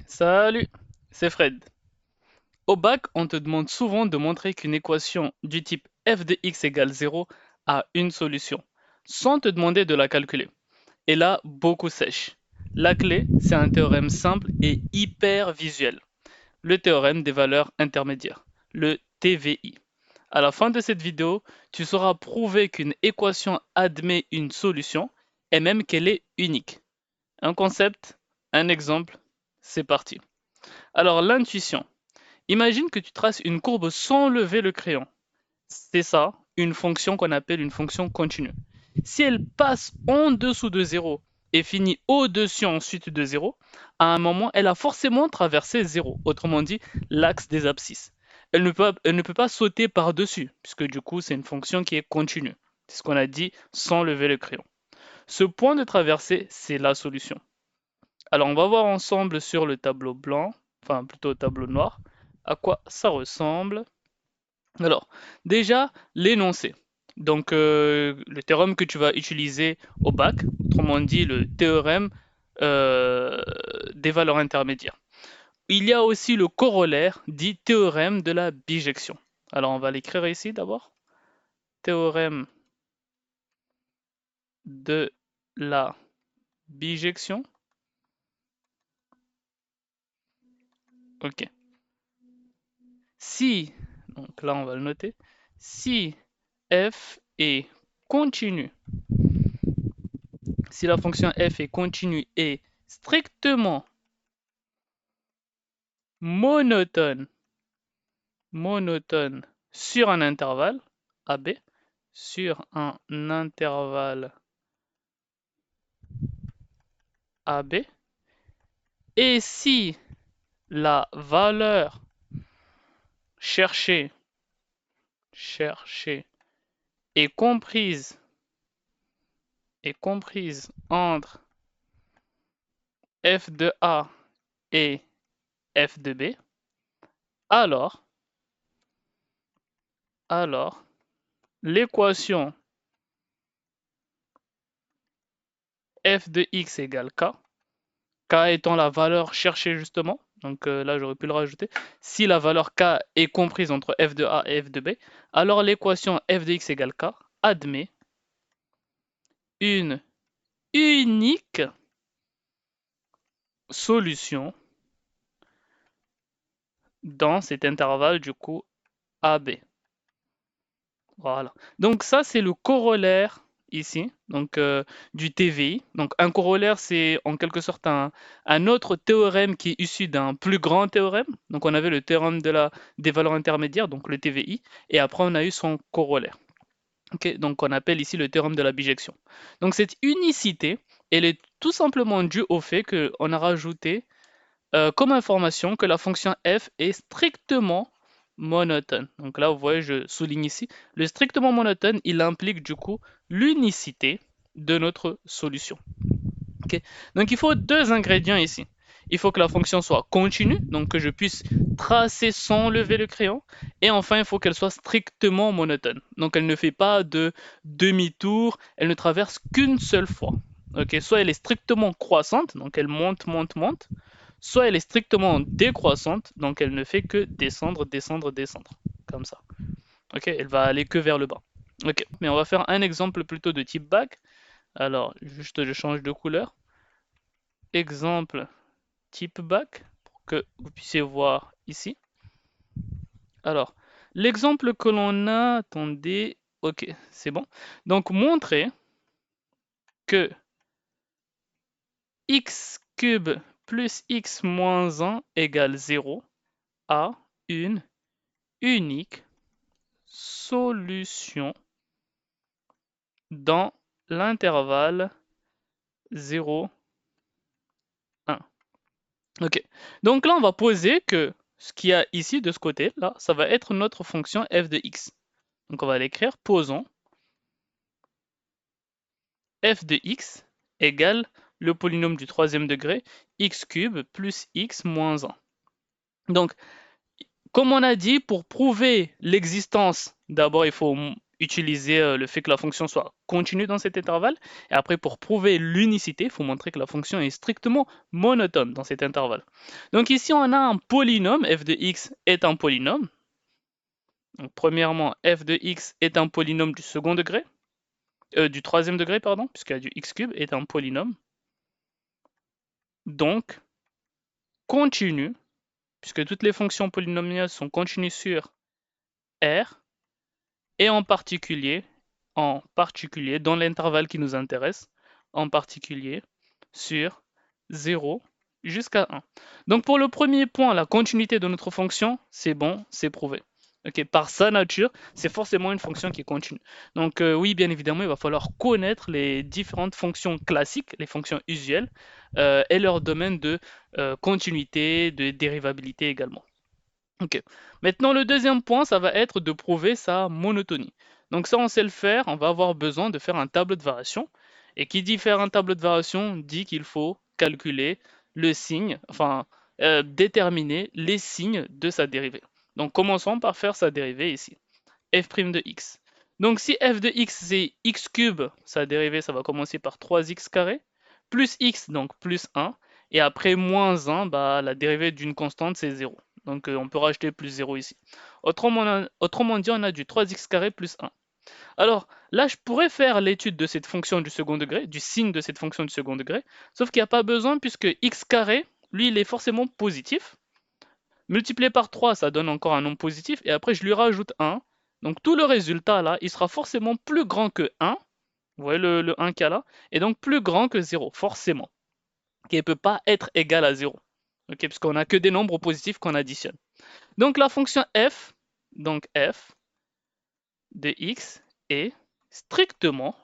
Salut, c'est Fred. Au bac, on te demande souvent de montrer qu'une équation du type f de x égale 0 a une solution, sans te demander de la calculer. Et là, beaucoup sèche. La clé, c'est un théorème simple et hyper visuel, le théorème des valeurs intermédiaires, le TVI. À la fin de cette vidéo, tu sauras prouver qu'une équation admet une solution et même qu'elle est unique. Un concept, un exemple, c'est parti. Alors l'intuition. Imagine que tu traces une courbe sans lever le crayon. C'est ça, une fonction qu'on appelle une fonction continue. Si elle passe en dessous de 0 et finit au-dessus ensuite de 0, à un moment, elle a forcément traversé 0, autrement dit l'axe des abscisses. Elle ne peut pas sauter par-dessus, puisque du coup, c'est une fonction qui est continue. C'est ce qu'on a dit sans lever le crayon. Ce point de traversée, c'est la solution. Alors, on va voir ensemble sur le tableau blanc, enfin plutôt au tableau noir, à quoi ça ressemble. Alors, déjà, l'énoncé. Donc, le théorème que tu vas utiliser au bac, autrement dit, le théorème euh, des valeurs intermédiaires. Il y a aussi le corollaire, dit théorème de la bijection. Alors, on va l'écrire ici d'abord. Théorème de la bijection. OK. Si, donc là, on va le noter. Si f est continue, si la fonction f est continue et strictement monotone, monotone sur un intervalle AB, sur un intervalle AB, et si la valeur cherchée, cherchée est comprise entre f de A et f de B, alors l'équation f de x égale k, k étant la valeur cherchée justement, donc là j'aurais pu le rajouter, si la valeur k est comprise entre f de A et f de B, alors l'équation f de x égale k admet une unique solution dans cet intervalle du coup AB. Voilà. Donc ça, c'est le corollaire ici, donc du TVI. Donc un corollaire, c'est en quelque sorte un autre théorème qui est issu d'un plus grand théorème. Donc on avait le théorème des valeurs intermédiaires, donc le TVI, et après on a eu son corollaire. Ok, donc on appelle ici le théorème de la bijection. Donc cette unicité, elle est tout simplement due au fait qu'on a rajouté comme information que la fonction f est strictement monotone. Donc là, vous voyez, je souligne ici, le strictement monotone, il implique du coup l'unicité de notre solution. Okay. Donc il faut deux ingrédients ici. Il faut que la fonction soit continue, donc que je puisse tracer sans lever le crayon. Et enfin, il faut qu'elle soit strictement monotone. Donc elle ne fait pas de demi-tour, elle ne traverse qu'une seule fois. Okay. Soit elle est strictement croissante, donc elle monte, monte, monte, soit elle est strictement décroissante, donc elle ne fait que descendre, descendre, descendre, comme ça. Ok, elle va aller que vers le bas. Ok, mais on va faire un exemple plutôt de type bac. Alors, juste je change de couleur. Exemple type bac, pour que vous puissiez voir ici. Alors, l'exemple que l'on a, attendez, ok, c'est bon. Donc, montrer que x cube plus x moins 1 égale 0 a une unique solution dans l'intervalle 0, 1. Ok. Donc là, on va poser que ce qu'il y a ici de ce côté, là, ça va être notre fonction f de x. Donc on va l'écrire, posons f de x égale le polynôme du troisième degré, x cube plus x moins 1. Donc, comme on a dit, pour prouver l'existence, d'abord il faut utiliser le fait que la fonction soit continue dans cet intervalle. Et après, pour prouver l'unicité, il faut montrer que la fonction est strictement monotone dans cet intervalle. Donc ici, on a un polynôme, f de x est un polynôme. Donc, premièrement, f de x est un polynôme du second degré, du troisième degré, pardon, puisqu'il y a du x cube, est un polynôme. Donc, continu, puisque toutes les fonctions polynomiales sont continues sur R, et en particulier dans l'intervalle qui nous intéresse, en particulier sur 0 jusqu'à 1. Donc pour le premier point, la continuité de notre fonction, c'est bon, c'est prouvé. Okay, par sa nature, c'est forcément une fonction qui est continue. Donc oui, bien évidemment, il va falloir connaître les différentes fonctions classiques, les fonctions usuelles, et leur domaine de continuité, de dérivabilité également. Ok. Maintenant, le deuxième point, ça va être de prouver sa monotonie. Donc ça, on sait le faire. On va avoir besoin de faire un tableau de variation. Et qui dit faire un tableau de variation dit qu'il faut calculer le signe, enfin déterminer les signes de sa dérivée. Donc commençons par faire sa dérivée ici. F' de x. Donc si f de x c'est x cube, sa dérivée ça va commencer par 3x carré, plus x donc plus 1, et après moins 1, bah, la dérivée d'une constante c'est 0. Donc on peut rajouter plus 0 ici. Autrement dit, on a du 3x carré plus 1. Alors là, je pourrais faire l'étude de cette fonction du second degré, du signe de cette fonction du second degré, sauf qu'il n'y a pas besoin puisque x carré, lui, il est forcément positif. Multiplié par 3, ça donne encore un nombre positif, et après je lui rajoute 1. Donc tout le résultat là, il sera forcément plus grand que 1. Vous voyez le 1 qu'il y a là, et donc plus grand que 0, forcément. Qui ne peut pas être égal à 0. Ok, puisqu'on n'a que des nombres positifs qu'on additionne. Donc la fonction f, donc f de x est strictement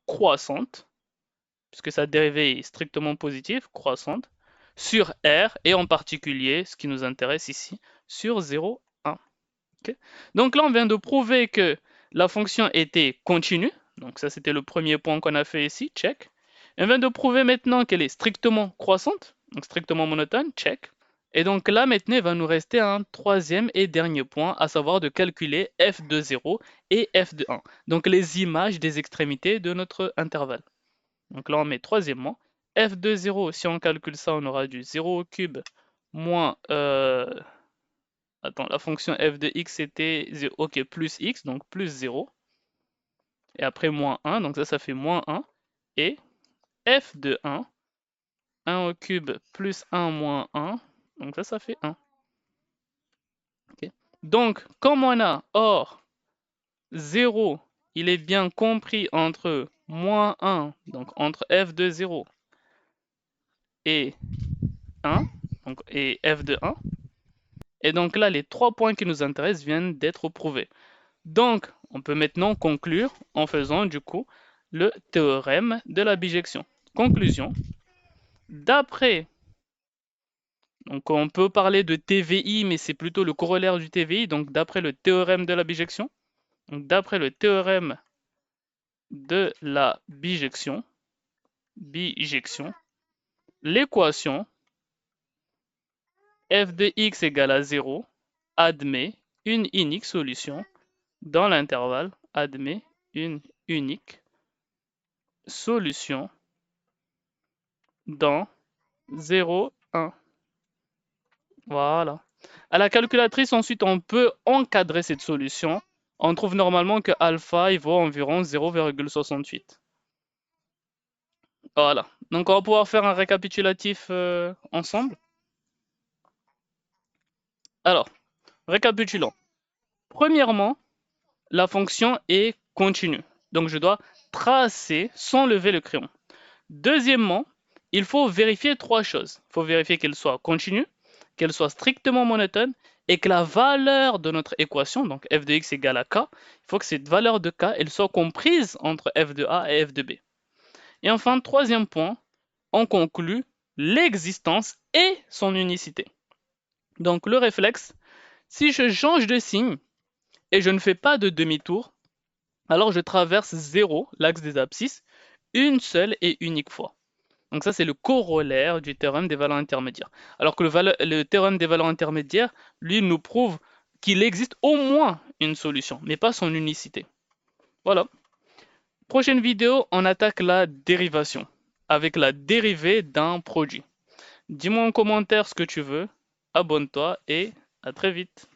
croissante, puisque sa dérivée est strictement positive, croissante, sur R, et en particulier, ce qui nous intéresse ici, sur 0, 1. Okay. Donc là, on vient de prouver que la fonction était continue. Donc ça, c'était le premier point qu'on a fait ici, check. Et on vient de prouver maintenant qu'elle est strictement croissante, donc strictement monotone, check. Et donc là, maintenant, il va nous rester un troisième et dernier point, à savoir de calculer f de 0 et f de 1. Donc les images des extrémités de notre intervalle. Donc là, on met troisièmement, f de 0, si on calcule ça, on aura du 0 au cube moins... Attends, la fonction f de x était 0, ok, plus x, donc plus 0. Et après moins 1, donc ça fait moins 1. Et f de 1, 1 au cube plus 1 moins 1, donc ça fait 1. Okay. Donc, comme on a, or, 0, il est bien compris entre moins 1, donc entre f de 0 et 1, donc, et f de 1. Et donc là, les trois points qui nous intéressent viennent d'être prouvés. Donc, on peut maintenant conclure en faisant du coup le théorème de la bijection. Conclusion. D'après, donc on peut parler de TVI, mais c'est plutôt le corollaire du TVI, donc d'après le théorème de la bijection, donc d'après le théorème de la bijection, l'équation f de x égale à 0 admet une unique solution dans l'intervalle, admet une unique solution dans 0, 1. Voilà. À la calculatrice, ensuite, on peut encadrer cette solution. On trouve normalement que alpha il vaut environ 0,68. Voilà. Donc, on va pouvoir faire un récapitulatif ensemble. Alors, récapitulons. Premièrement, la fonction est continue. Donc, je dois tracer sans lever le crayon. Deuxièmement, il faut vérifier trois choses. Il faut vérifier qu'elle soit continue, qu'elle soit strictement monotone et que la valeur de notre équation, donc f de x égale à k, il faut que cette valeur de k, elle soit comprise entre f de a et f de b. Et enfin, troisième point, on conclut l'existence et son unicité. Donc le réflexe, si je change de signe et je ne fais pas de demi-tour, alors je traverse 0, l'axe des abscisses, une seule et unique fois. Donc ça, c'est le corollaire du théorème des valeurs intermédiaires. Alors que le théorème des valeurs intermédiaires, lui, nous prouve qu'il existe au moins une solution, mais pas son unicité. Voilà. Prochaine vidéo, on attaque la dérivation, avec la dérivée d'un produit. Dis-moi en commentaire ce que tu veux, abonne-toi et à très vite.